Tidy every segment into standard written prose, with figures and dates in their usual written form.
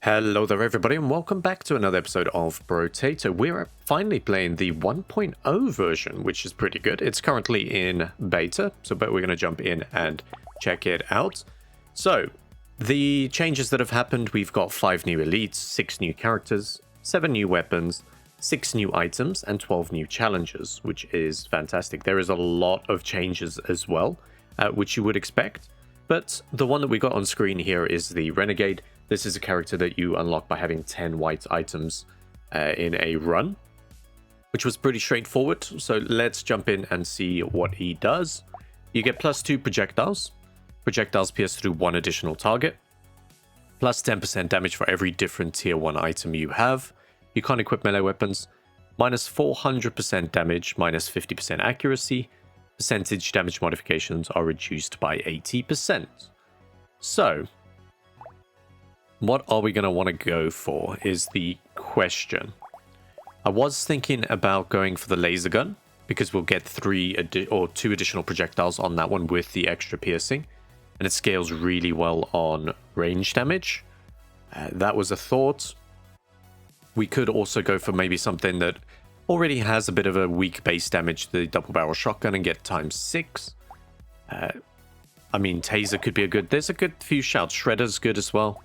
Hello there everybody and welcome back to another episode of Brotato. We're finally playing the 1.0 version, which is pretty good. It's currently in beta, but we're going to jump in and check it out. So, the changes that have happened, we've got 5 new elites, 6 new characters, 7 new weapons, 6 new items, and 12 new challenges, which is fantastic. There is a lot of changes as well, which you would expect. But the one that we got on screen here is the Renegade. This is a character that you unlock by having 10 white items in a run, which was pretty straightforward. So let's jump in and see what he does. You get +2 projectiles. Projectiles pierce through 1 additional target. Plus 10% damage for every different tier 1 item you have. You can't equip melee weapons. Minus 400% damage, minus 50% accuracy. Percentage damage modifications are reduced by 80%. So, what are we going to want to go for is the question. I was thinking about going for the laser gun because we'll get 2 additional projectiles on that one with the extra piercing, and it scales really well on range damage. That was a thought. We could also go for maybe something that already has a bit of a weak base damage, the double barrel shotgun, and get ×6. I mean, taser could be a good... There's a good few shouts. Shredder's good as well.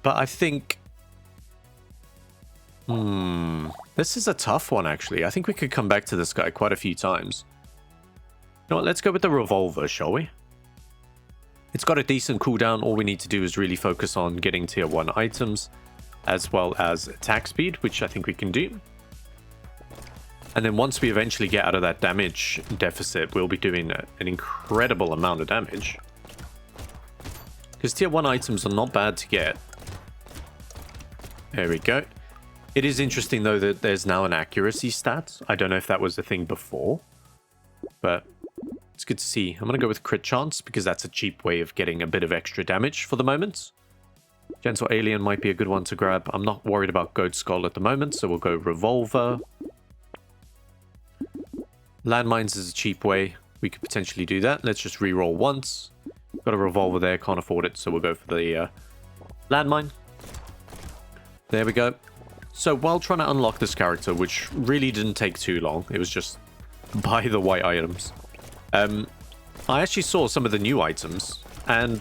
But I think... this is a tough one, actually. I think we could come back to this guy quite a few times. You know what? Let's go with the revolver, shall we? It's got a decent cooldown. All we need to do is really focus on getting tier 1 items, as well as attack speed, which I think we can do. And then once we eventually get out of that damage deficit, we'll be doing an incredible amount of damage. Because tier 1 items are not bad to get. There we go. It is interesting, though, that there's now an accuracy stat. I don't know if that was a thing before, but it's good to see. I'm going to go with crit chance, because that's a cheap way of getting a bit of extra damage for the moment. Gentle Alien might be a good one to grab. I'm not worried about Goat Skull at the moment, so we'll go Revolver. Landmines is a cheap way. We could potentially do that. Let's just reroll once. Got a revolver there, can't afford it, so we'll go for the landmine. There we go. So while trying to unlock this character, which really didn't take too long, it was just buy the white items. I actually saw some of the new items, and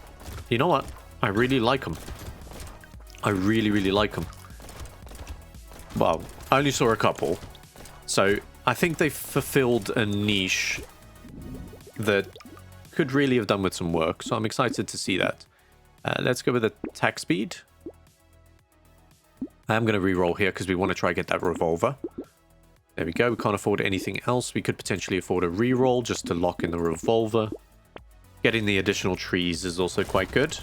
you know what? I really like them. I really, really like them. Well, I only saw a couple, so I think they fulfilled a niche that could really have done with some work, so I'm excited to see that. Let's go with attack speed. I'm going to reroll here because we want to try and get that revolver. There we go. We can't afford anything else. We could potentially afford a reroll just to lock in the revolver. Getting the additional trees is also quite good.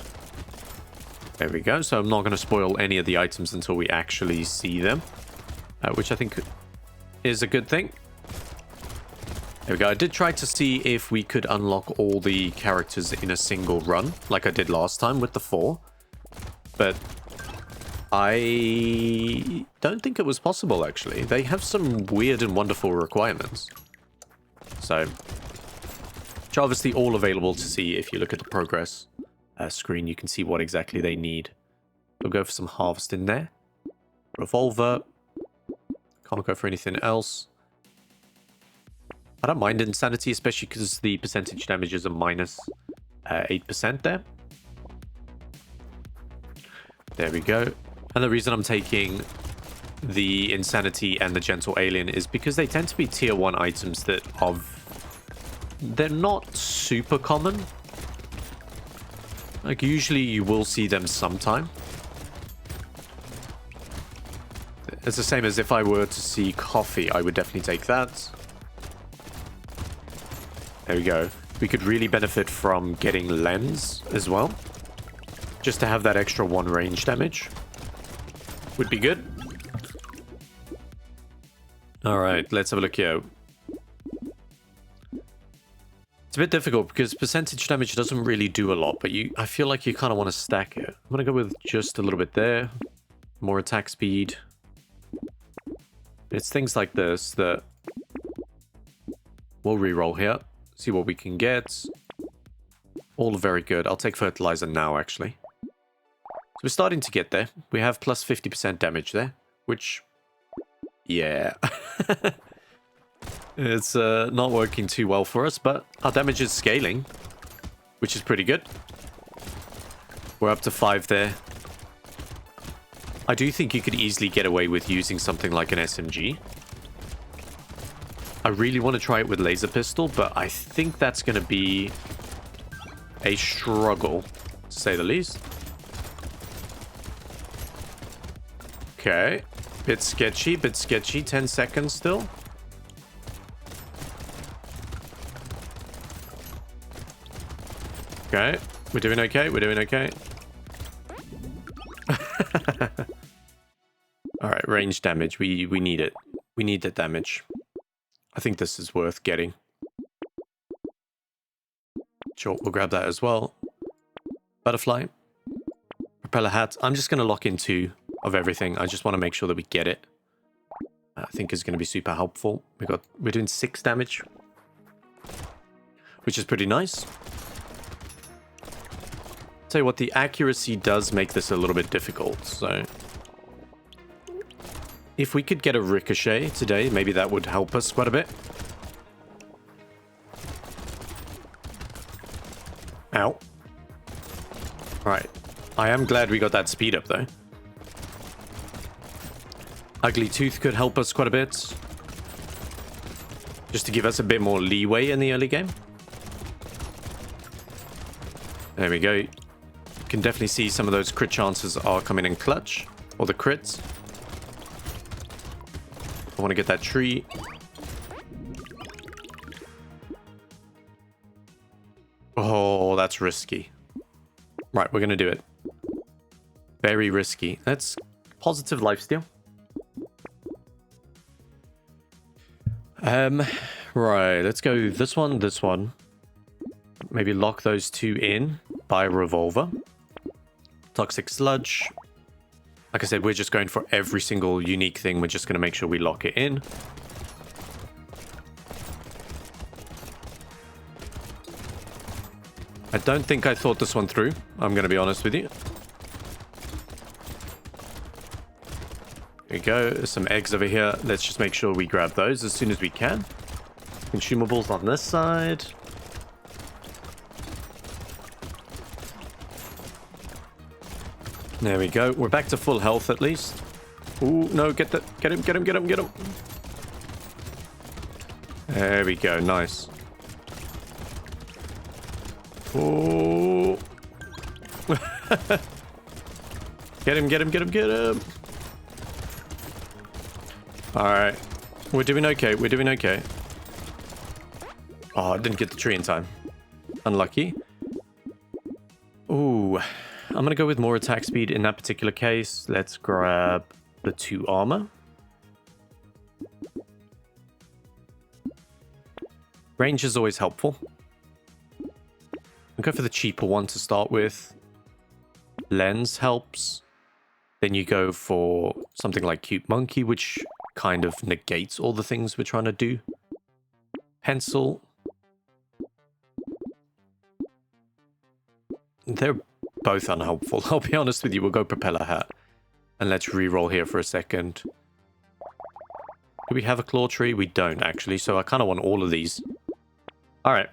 There we go. So I'm not going to spoil any of the items until we actually see them, which I think is a good thing. There we go. I did try to see if we could unlock all the characters in a single run, like I did last time with the 4. But I don't think it was possible, actually. They have some weird and wonderful requirements. So, which are obviously all available to see if you look at the progress screen. You can see what exactly they need. We'll go for some harvest in there. Revolver. Can't go for anything else. I don't mind insanity, especially because the percentage damage is a minus 8% there. There we go. And the reason I'm taking the insanity and the gentle alien is because they tend to be tier 1 items that are... They're not super common. Like, usually you will see them sometime. It's the same as if I were to see coffee, I would definitely take that. There we go. We could really benefit from getting lens as well. Just to have that extra 1 range damage. Would be good. Alright, let's have a look here. It's a bit difficult because percentage damage doesn't really do a lot, but I feel like you kind of want to stack it. I'm going to go with just a little bit there. More attack speed. It's things like this that we'll reroll here. See what we can get. All very good. I'll take fertilizer now, actually. So we're starting to get there. We have plus 50% damage there, which, yeah. It's not working too well for us, but our damage is scaling, which is pretty good. We're up to 5 there. I do think you could easily get away with using something like an SMG. I really want to try it with laser pistol, but I think that's going to be a struggle, to say the least. Okay. Bit sketchy, 10 seconds still. Okay. We're doing okay, Alright, range damage. We need it. We need the damage. I think this is worth getting. Sure, we'll grab that as well. Butterfly. Propeller hat. I'm just going to lock in 2 of everything. I just want to make sure that we get it. I think is going to be super helpful. We're doing 6 damage, which is pretty nice. Tell you what, the accuracy does make this a little bit difficult, so if we could get a ricochet today, maybe that would help us quite a bit. Ow. Right. I am glad we got that speed up, though. Ugly Tooth could help us quite a bit. Just to give us a bit more leeway in the early game. There we go. You can definitely see some of those crit chances are coming in clutch. Or the crits. I want to get that tree. Oh, that's risky. Right, we're going to do it. Very risky. That's positive lifesteal. Right, let's go this one. Maybe lock those 2 in by revolver. Toxic sludge. Like I said, we're just going for every single unique thing. We're just going to make sure we lock it in. I don't think I thought this one through. I'm going to be honest with you. There we go. There's some eggs over here. Let's just make sure we grab those as soon as we can. Consumables on this side. There we go. We're back to full health at least. Ooh, no, get him. There we go. Nice. Oh. Get him. Alright. We're doing okay. Oh, I didn't get the tree in time. Unlucky. Ooh. I'm going to go with more attack speed in that particular case. Let's grab the 2 armor. Range is always helpful. I'll go for the cheaper one to start with. Lens helps. Then you go for something like Cute Monkey, which kind of negates all the things we're trying to do. Pencil. They're both unhelpful. I'll be honest with you. We'll go Propeller Hat. And let's re-roll here for a second. Do we have a Claw Tree? We don't, actually. So I kind of want all of these. Alright.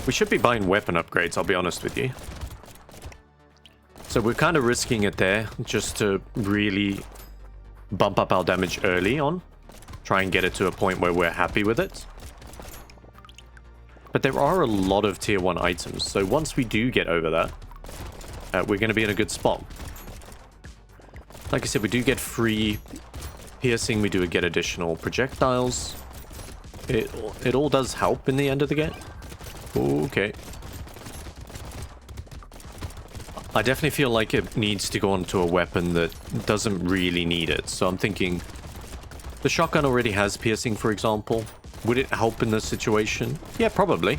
We should be buying weapon upgrades, I'll be honest with you. So we're kind of risking it there. Just to really bump up our damage early on. Try and get it to a point where we're happy with it. But there are a lot of tier 1 items. So once we do get over that, we're going to be in a good spot. Like I said, we do get free piercing. We do get additional projectiles. It all does help in the end of the game. Okay. I definitely feel like it needs to go onto a weapon that doesn't really need it. So I'm thinking the shotgun already has piercing, for example. Would it help in this situation? Yeah, probably.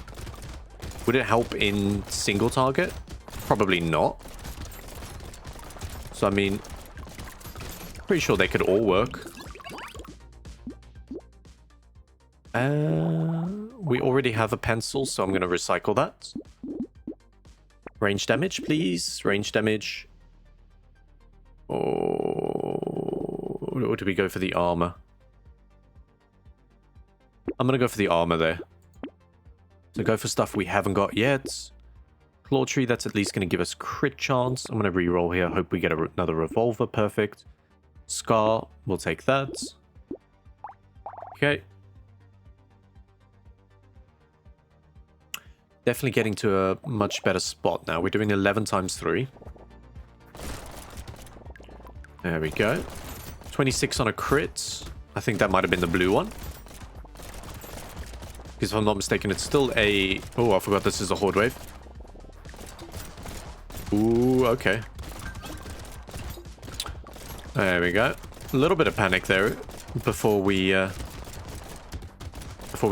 Would it help in single target? Probably not. So, I mean, pretty sure they could all work. We already have a pencil, so I'm going to recycle that. Range damage, please. Range damage. Or do we go for the armor? I'm going to go for the armor there. So go for stuff we haven't got yet. Claw tree, that's at least going to give us crit chance. I'm going to reroll here. Hope we get another revolver. Perfect. Scar, we'll take that. Okay. Definitely getting to a much better spot now. We're doing 11 times 3. There we go. 26 on a crit. I think that might have been the blue one. Because if I'm not mistaken, it's still a... Oh, I forgot this is a horde wave. Ooh, okay. There we go. A little bit of panic there before we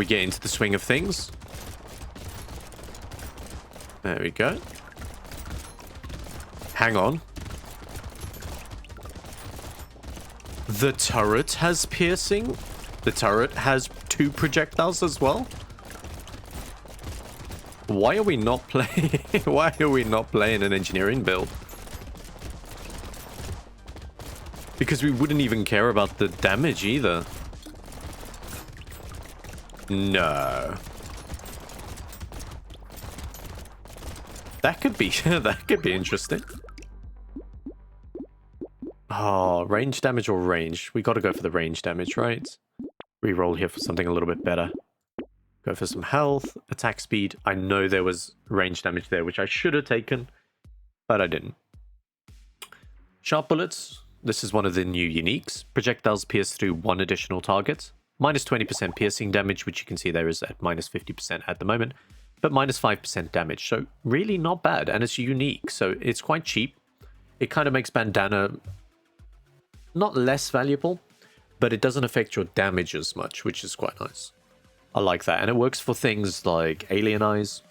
get into the swing of things. There we go. Hang on. The turret has piercing. The turret has 2 projectiles as well. Why are we not playing? Why are we not playing an engineering build? Because we wouldn't even care about the damage either. No. That could be that could be interesting. Oh, range damage or range? We got to go for the range damage, right? Reroll here for something a little bit better. Go for some health, attack speed. I know there was range damage there, which I should have taken, but I didn't. Sharp bullets. This is one of the new uniques. Projectiles pierce through 1 additional target. Minus 20% piercing damage, which you can see there is at minus 50% at the moment, but minus 5% damage. So really not bad, and it's unique, so it's quite cheap. It kind of makes bandana not less valuable, but it doesn't affect your damage as much, which is quite nice. I like that, and it works for things like alien eyes,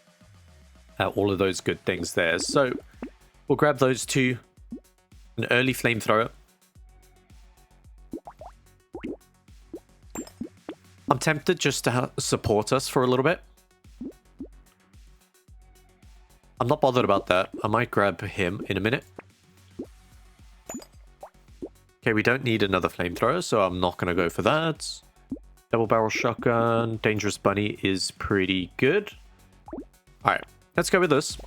all of those good things there. So we'll grab those 2. An early flamethrower. I'm tempted just to support us for a little bit. I'm not bothered about that. I might grab him in a minute. Okay, we don't need another flamethrower, so I'm not going to go for that. Double barrel shotgun. Dangerous bunny is pretty good. Alright, let's go with this.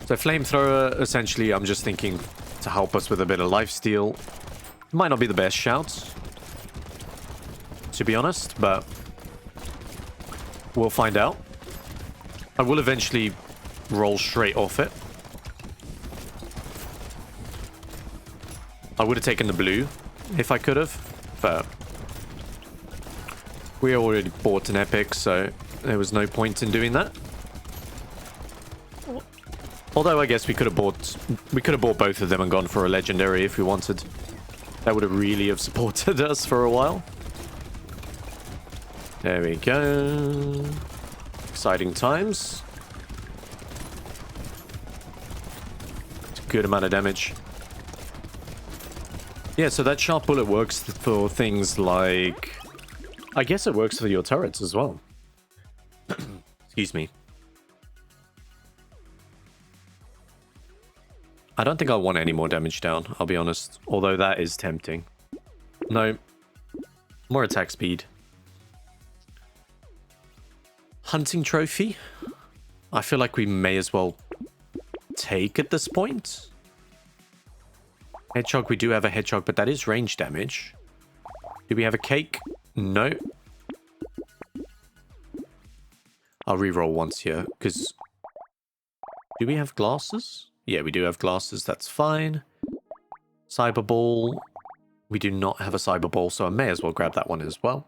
So flamethrower, essentially, I'm just thinking to help us with a bit of lifesteal. Might not be the best shout, to be honest, but we'll find out. I will eventually roll straight off it. I would have taken the blue if I could have, but we already bought an epic, so there was no point in doing that. Although I guess we could have bought both of them and gone for a legendary if we wanted. That would have really have supported us for a while. There we go. Exciting times. It's a good amount of damage. Yeah, so that sharp bullet works for things like... I guess it works for your turrets as well. Excuse me. I don't think I want any more damage down, I'll be honest. Although that is tempting. No. More attack speed. Hunting trophy. I feel like we may as well take at this point. Hedgehog, we do have a hedgehog, but that is range damage. Do we have a cake? No. I'll reroll once here, because... Do we have glasses? Yeah, we do have glasses, that's fine. Cyber ball. We do not have a cyber ball, so I may as well grab that one as well.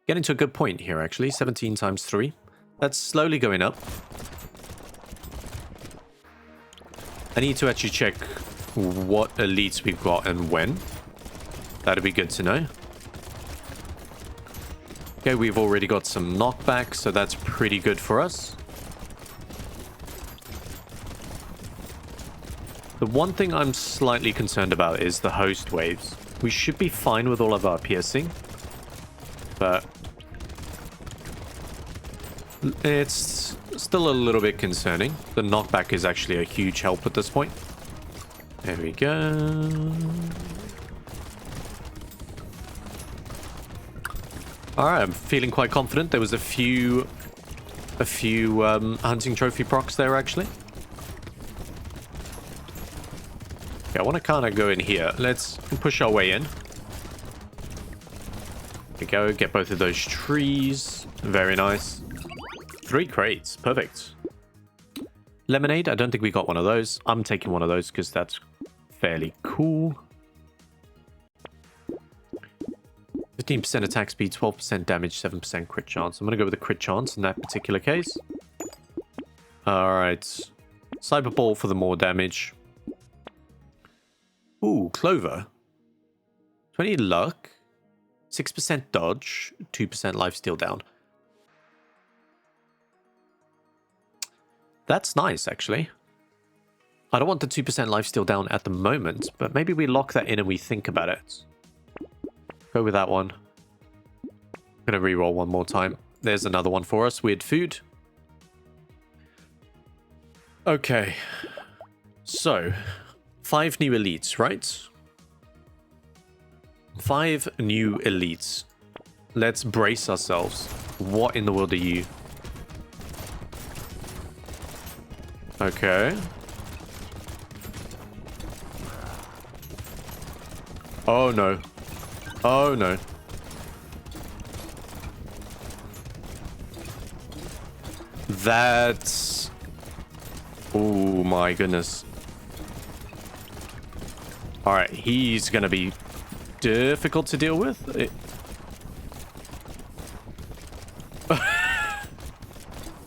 Getting to a good point here, actually. 17 times 3. That's slowly going up. I need to actually check what elites we've got and when. That'd be good to know. Okay, we've already got some knockback, so that's pretty good for us. The one thing I'm slightly concerned about is the host waves. We should be fine with all of our piercing, but It's still a little bit concerning. The knockback is actually a huge help at this point. There we go. Alright, I'm feeling quite confident. There was a few hunting trophy procs there, actually. Okay, I want to kind of go in here. Let's push our way in. There we go. Get both of those trees. Very nice. 3 crates. Perfect. Lemonade. I don't think we got one of those. I'm taking one of those because that's fairly cool. 15% attack speed, 12% damage, 7% crit chance. I'm going to go with the crit chance in that particular case. Alright. Cyber Ball for the more damage. Ooh, Clover. 20 luck. 6% dodge. 2% lifesteal down. That's nice, actually. I don't want the 2% lifesteal down at the moment, but maybe we lock that in and we think about it. Go with that one. Gonna reroll one more time. There's another one for us. Weird food. Okay. So, 5 new elites, right? 5 new elites. Let's brace ourselves. What in the world are you? Okay. Oh no. Oh no. That's... Oh my goodness. Alright, he's gonna be difficult to deal with.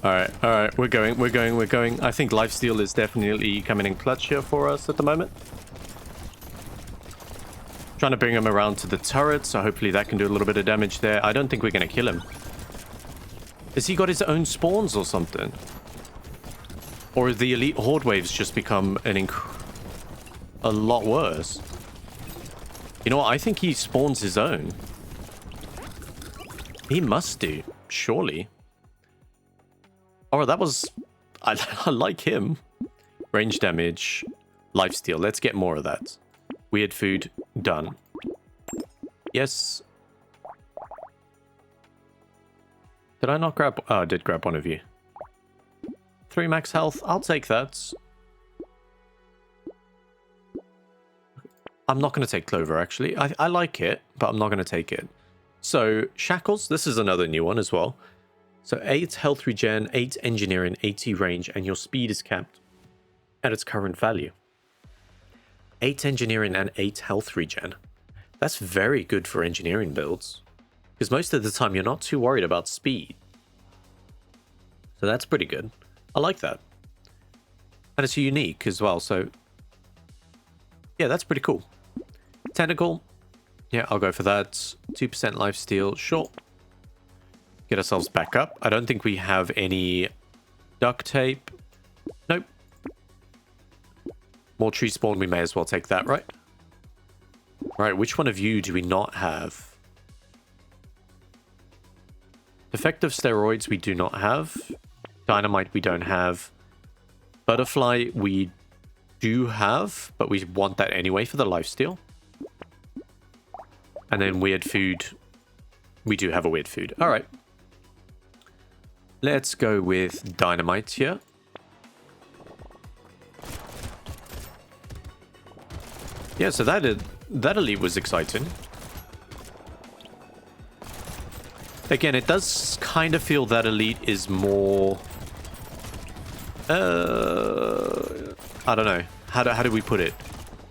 Alright, we're going. I think lifesteal is definitely coming in clutch here for us at the moment. Trying to bring him around to the turret, so hopefully that can do a little bit of damage there. I don't think we're going to kill him. Has he got his own spawns or something? Or have the elite horde waves just become a lot worse? You know what? I think he spawns his own. He must do, surely. Oh, that was... I like him. Range damage, lifesteal. Let's get more of that. Weird food, done. Yes. Did I not grab... Oh, I did grab one of you. 3 max health. I'll take that. I'm not going to take Clover, actually. I like it, but I'm not going to take it. So, Shackles. This is another new one as well. So 8 health regen, 8 engineering, 80 range, and your speed is capped at its current value. 8 engineering and 8 health regen. That's very good for engineering builds. Because most of the time you're not too worried about speed. So that's pretty good. I like that. And it's unique as well, so... Yeah, that's pretty cool. Tentacle. Yeah, I'll go for that. 2% lifesteal, sure. Get ourselves back up. I don't think we have any duct tape. Nope. More tree spawn, we may as well take that, right? Right, which one of you do we not have? Effective steroids we do not have. Dynamite we don't have. Butterfly we do have, but we want that anyway for the lifesteal. And then weird food. We do have a weird food. Alright. Let's go with Dynamite here. Yeah, so that elite was exciting. Again, it does kind of feel that elite is more... I don't know. How do we put it?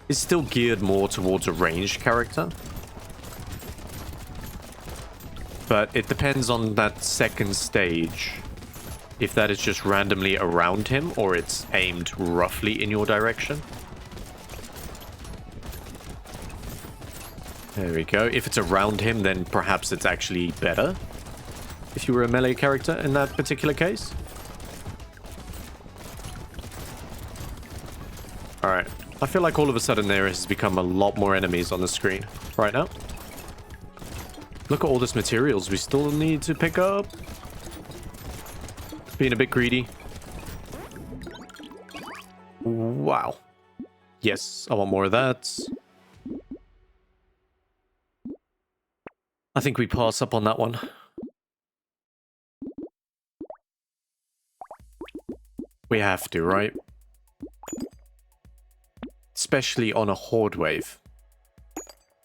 It's still geared more towards a ranged character. But it depends on that second stage. If that is just randomly around him or it's aimed roughly in your direction. There we go. If it's around him, then perhaps it's actually better. If you were a melee character in that particular case. Alright. I feel like all of a sudden there has become a lot more enemies on the screen right now. Look at all this materials we still need to pick up. Being a bit greedy. Wow. Yes, I want more of that. I think we pass up on that one. We have to, right? Especially on a horde wave.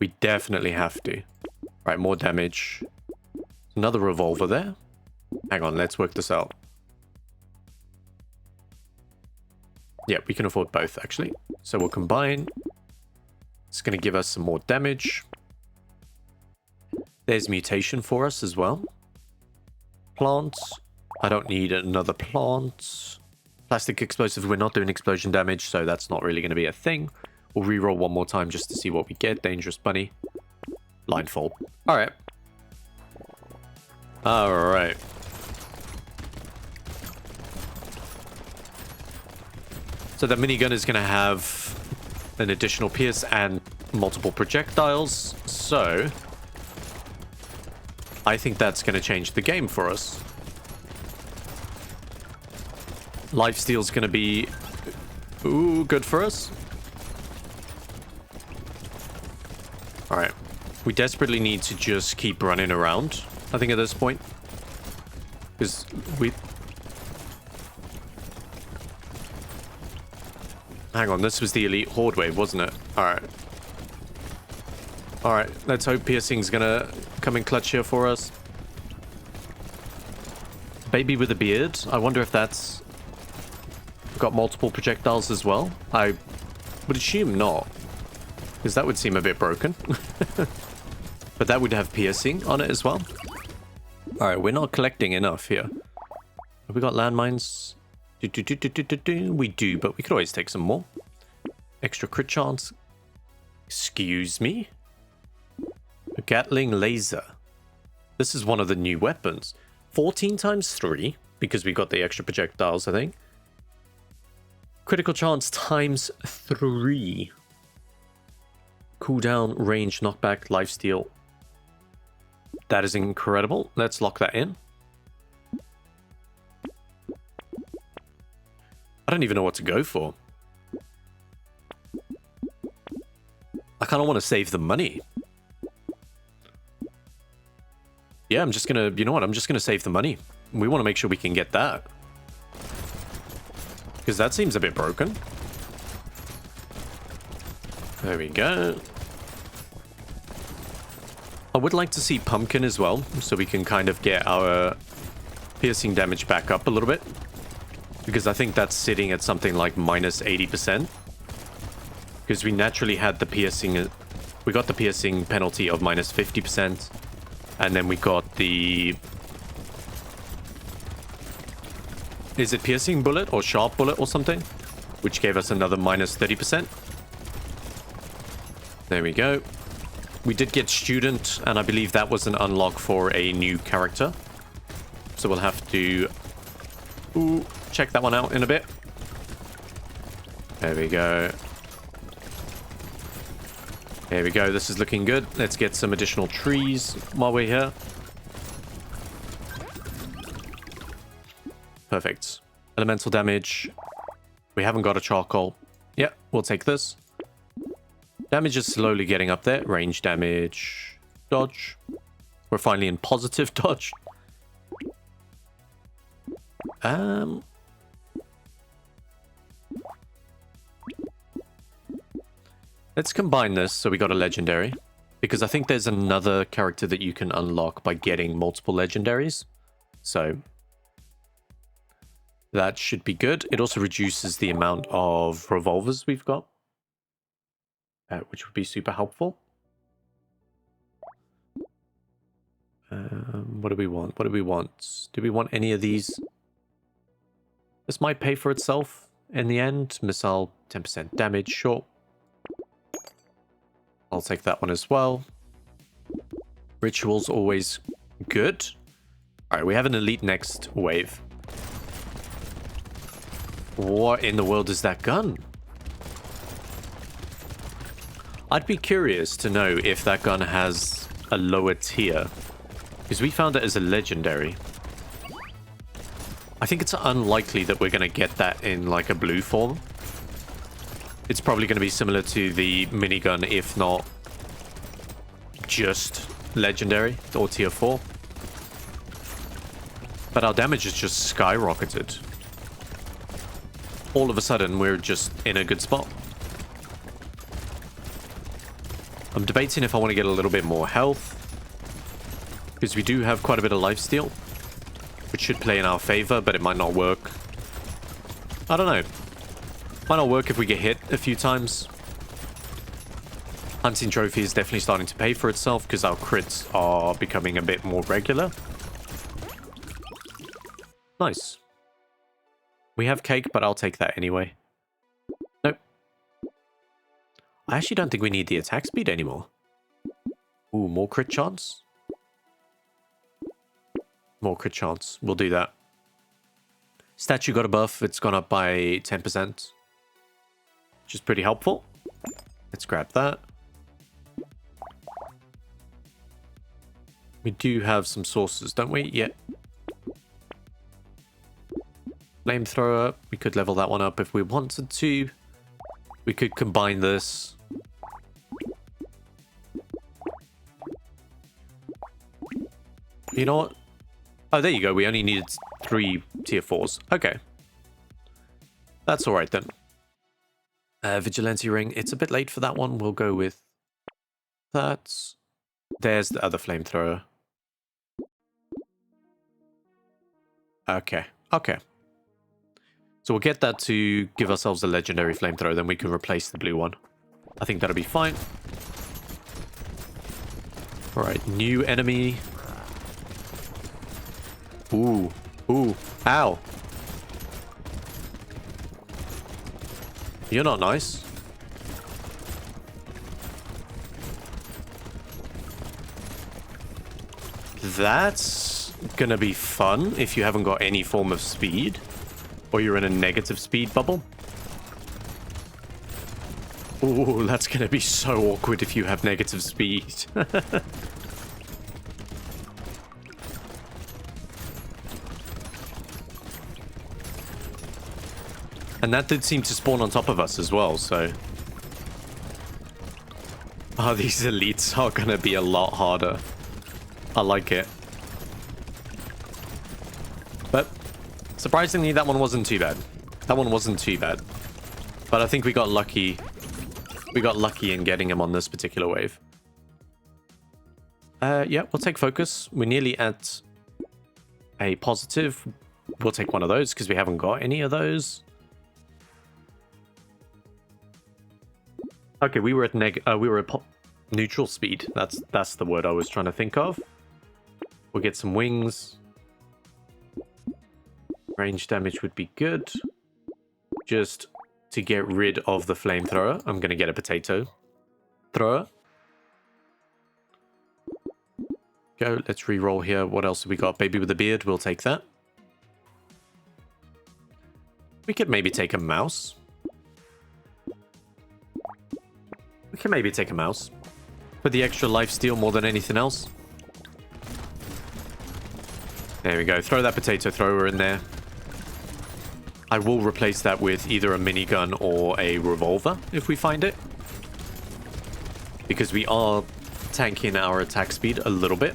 We definitely have to. Right, more damage. Another revolver there. Hang on, let's work this out. Yeah, we can afford both, actually. So we'll combine. It's going to give us some more damage. There's mutation for us as well. Plants. I don't need another plant. Plastic explosive, we're not doing explosion damage, so that's not really going to be a thing. We'll reroll one more time just to see what we get. Dangerous bunny. Blindfold. Alright. Alright. So the minigun is going to have an additional pierce and multiple projectiles. So I think that's going to change the game for us. Lifesteal's going to be good for us. Alright. We desperately need to just keep running around, I think, at this point. Because we... Hang on, this was the elite horde wave, wasn't it? Alright. Alright, let's hope piercing's gonna come in clutch here for us. Baby with a beard. I wonder if that's... got multiple projectiles as well? I would assume not. Because that would seem a bit broken. But that would have piercing on it as well. Alright, we're not collecting enough here. Have we got landmines? We do, but we could always take some more. Extra crit chance. Excuse me? A Gatling laser. This is one of the new weapons. 14 times 3, because we got the extra projectiles, I think. Critical chance times 3. Cooldown, range, knockback, lifesteal. That is incredible. Let's lock that in. I don't even know what to go for. I kind of want to save the money. Yeah, I'm just going to... You know what? I'm just going to save the money. We want to make sure we can get that. Because that seems a bit broken. There we go. I would like to see Pumpkin as well, so we can kind of get our piercing damage back up a little bit. Because I think that's sitting at something like minus 80%. Because we naturally had the piercing... We got the piercing penalty of minus 50%. And then we got the... Is it piercing bullet or sharp bullet or something? Which gave us another minus 30%. There we go. We did get student, and I believe that was an unlock for a new character. So we'll have to check that one out in a bit. There we go. There we go. This is looking good. Let's get some additional trees while we're here. Perfect. Elemental damage. We haven't got a charcoal. Yeah, we'll take this. Damage is slowly getting up there. Range damage. Dodge. We're finally in positive dodge. Let's combine this so we got a legendary. Because I think there's another character that you can unlock by getting multiple legendaries. So that should be good. It also reduces the amount of revolvers we've got. Which would be super helpful. What do we want? What do we want? Do we want any of these? This might pay for itself in the end. Missile, 10% damage, sure. I'll take that one as well. Ritual's always good. Alright, we have an elite next wave. What in the world is that gun? I'd be curious to know if that gun has a lower tier. Because we found it as a legendary. I think it's unlikely that we're going to get that in like a blue form. It's probably going to be similar to the minigun, if not just legendary or tier 4. But our damage has just skyrocketed. All of a sudden, we're just in a good spot. I'm debating if I want to get a little bit more health, because we do have quite a bit of lifesteal, which should play in our favor, but it might not work. I don't know. Might not work if we get hit a few times. Hunting trophy is definitely starting to pay for itself because our crits are becoming a bit more regular. Nice. We have cake, but I'll take that anyway. Nope. I actually don't think we need the attack speed anymore. Ooh, more crit chance? More crit chance. We'll do that. Statue got a buff. It's gone up by 10%. Which is pretty helpful. Let's grab that. We do have some sources, don't we? Yeah. Flamethrower. We could level that one up if we wanted to. We could combine this. You know what? Oh, there you go. We only needed 3 tier 4s. Okay. That's alright then. Vigilante ring. It's a bit late for that one. We'll go with that. There's the other flamethrower. Okay. Okay. So we'll get that to give ourselves a legendary flamethrower. Then we can replace the blue one. I think that'll be fine. Alright. New enemy. Ooh. Ooh. Ow. You're not nice. That's gonna be fun if you haven't got any form of speed. Or you're in a negative speed bubble. Ooh, that's gonna be so awkward if you have negative speed. And that did seem to spawn on top of us as well, so... Oh, these elites are gonna be a lot harder. I like it. But, surprisingly, that one wasn't too bad. That one wasn't too bad. But I think we got lucky. We got lucky in getting him on this particular wave. Yeah, we'll take focus. We're nearly at a positive. We'll take one of those because we haven't got any of those. Okay, we were at neutral speed. That's the word I was trying to think of. We'll get some wings. Range damage would be good. Just to get rid of the flamethrower, I'm gonna get a potato thrower. Go, let's re-roll here. What else have we got? Baby with a beard, we'll take that. We could maybe take a mouse. We can maybe take a mouse. For the extra lifesteal more than anything else. There we go. Throw that potato thrower in there. I will replace that with either a minigun or a revolver if we find it. Because we are tanking our attack speed a little bit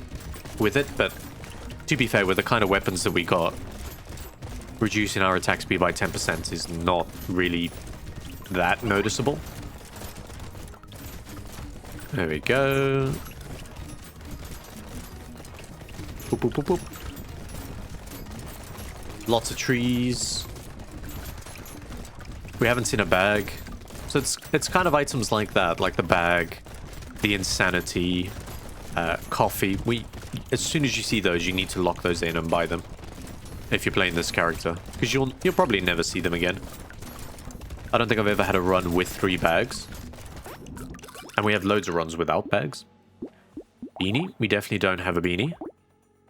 with it. But to be fair, with the kind of weapons that we got, reducing our attack speed by 10% is not really that noticeable. There we go. Boop, boop, boop, boop. Lots of trees. We haven't seen a bag. So it's kind of items like that, like the bag, the insanity, coffee. As soon as you see those, you need to lock those in and buy them. If you're playing this character. Because you'll probably never see them again. I don't think I've ever had a run with 3 bags. And we have loads of runs without bags. Beanie? We definitely don't have a beanie.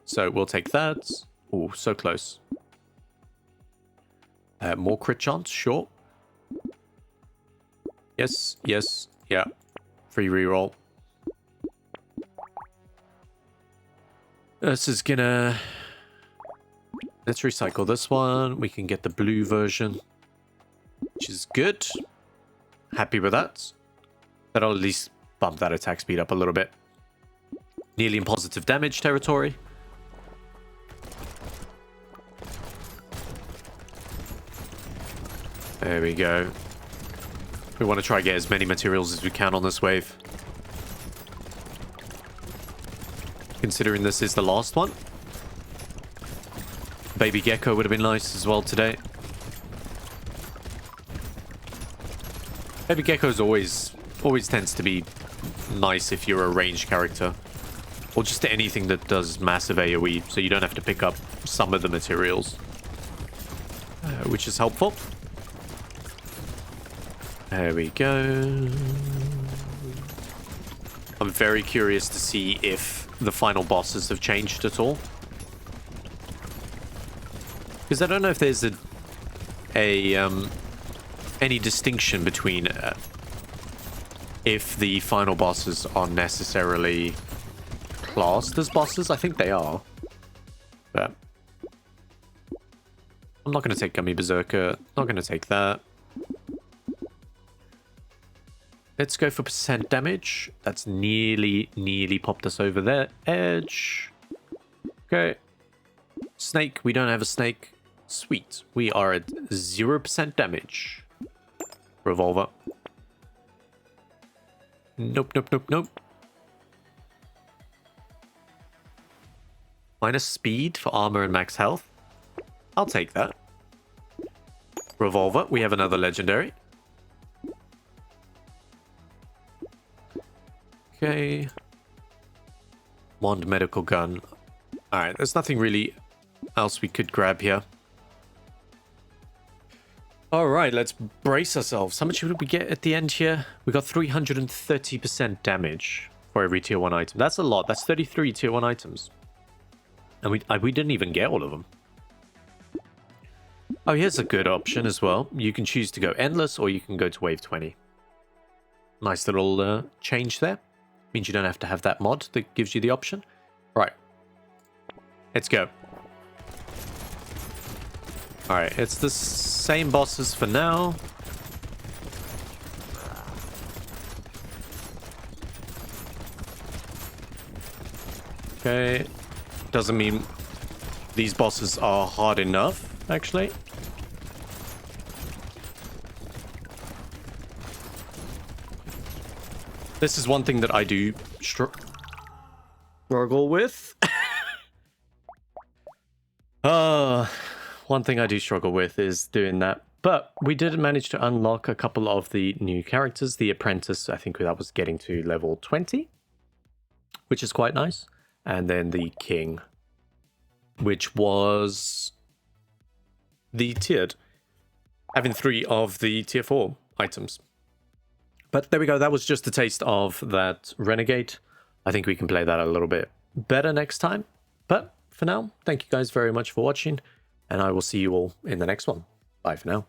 So we'll take that. Oh, so close. More crit chance? Sure. Yes, yes, yeah. Free reroll. This is gonna Let's recycle this one. We can get the blue version, which is good. Happy with that. That'll at least bump that attack speed up a little bit. Nearly in positive damage territory. There we go. We want to try and get as many materials as we can on this wave. Considering this is the last one. Baby Gecko would have been nice as well today. Baby Gecko's always tends to be nice if you're a ranged character. Or just anything that does massive AoE, so you don't have to pick up some of the materials. Which is helpful. There we go. I'm very curious to see if the final bosses have changed at all. Because I don't know if there's any distinction between if the final bosses are necessarily classed as bosses. I think they are. But I'm not going to take Gummy Berserker. Not going to take that. Let's go for percent damage. That's nearly popped us over the edge. Okay. Snake. We don't have a snake. Sweet. We are at 0% damage. Revolver. Nope, nope, nope, nope. Minus speed for armor and max health. I'll take that. Revolver. We have another legendary. Okay. Wand medical gun. Alright, there's nothing really else we could grab here. Alright, let's brace ourselves. How much did we get at the end here? We got 330% damage for every tier 1 item. That's a lot. That's 33 tier 1 items. And we didn't even get all of them. Oh, here's a good option as well. You can choose to go endless or you can go to wave 20. Nice little change there. Means you don't have to have that mod that gives you the option. Right. Let's go. Alright, it's the same bosses for now. Okay. Doesn't mean these bosses are hard enough, actually. This is one thing that I do struggle with. One thing I do struggle with is doing that. But we did manage to unlock a couple of the new characters. The Apprentice, I think that was getting to level 20, which is quite nice. And then the King, which was the tiered, having 3 of the tier 4 items. But there we go. That was just a taste of that Renegade. I think we can play that a little bit better next time. But for now, thank you guys very much for watching. And I will see you all in the next one. Bye for now.